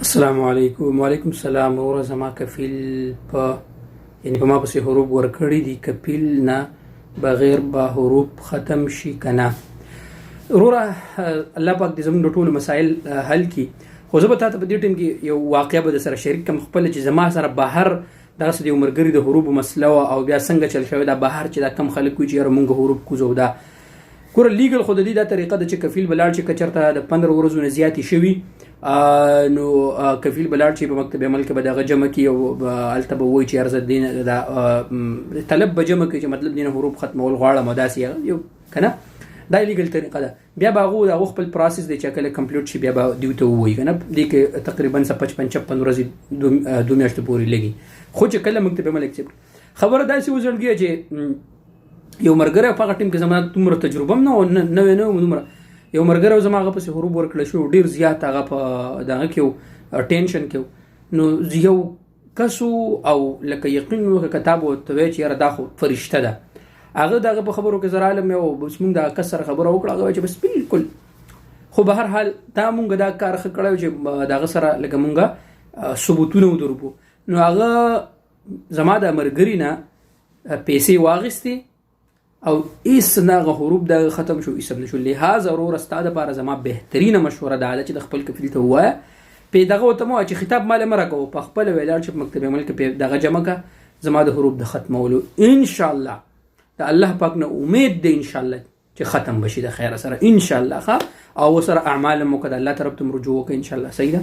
السلام علیکم. وعلیکم السلام. وروره زما کفیل په یعنی په ما پسې حروف ورکړي دي، کفیل نه بغیر به حروف ختم شي که نه. وروره الله پاک دې زموږ د ټولو مسایل حل کړي. خو زه به تا ته په دې ټیم کې یو واقعه به در سره شریک کړم خپله، چې زما سره بهر دغسې د یو ملګري د حروفو مسله وه او بیا څنګه چل شوی دا بهر چې دا کم خلک وي چې یاره مونږ حروف کوزو. دا ګوره لیګل خو د دې دا طریقه ده چې کفیل به لاړ شي که چېرته د 15 ورځو نه زیاتې شوي نو کفیل به لاړ شي په مکتب عمل کې به دغه جمع کړي او هلته به وایي چې یار زه دې دا طلب به جمع کړي چې مطلب دې نه حروف ختمول غواړم او داسې یو که نه. دا لیګل طریقه ده. بیا به هغو د هغو خپل پروسس دی چې کله کمپلیټ شي بیا به دوی ته ووایي که نه. دې کې تقریبا 55-56 ورځې 2 میاشتې پورې لګي. خو چې کله مکتب عمل اکسپټ خبره داسې وزړګي چې یو ملګری په هغه ټیم کې زما دومره تجربه هم نه وه، نوی نه وم دومره. یو ملګری زما هغه پسې حروف ورکړی شو ډېر زیات، هغه په دغه کې و ټینشن کې و. نو یو کس او لکه یقین و که کتاب ورته وایي چې یاره دا خو فرشته ده. هغه دغه په خبرو کې زه راغلم او بس مونږ د کس سره خبره وکړه. هغه وایي چې بس بالکل. خو به هر حال دا مونږ دا کار ښه کړی چې دغه سره لکه مونږ ثبوتونه ودربو. نو هغه زما د ملګري نه پیسې واخیستې او ایس نه هغه حروف د ختم شو، ایس هم نه شو. لهذا وروره ستا دپاره زما بهترینه مشوره دا ده چې د خپل کفیل ته ووایه پې دغه ورته مه وایه چې خطاب ماله مه راکوه، په خپله ولاړ چې په مکتب عمل کې پې دغه جمع که زما د حروف د ختمولو انشاءالله د الله پاک نه امید دی انشاءالله چې ختم بشي د خیره سره انشاءالله. ښه او ورسره اعمال هم وکړه، د الله طرف ته هم رجوع وکړه انشاءالله. صحیح ده.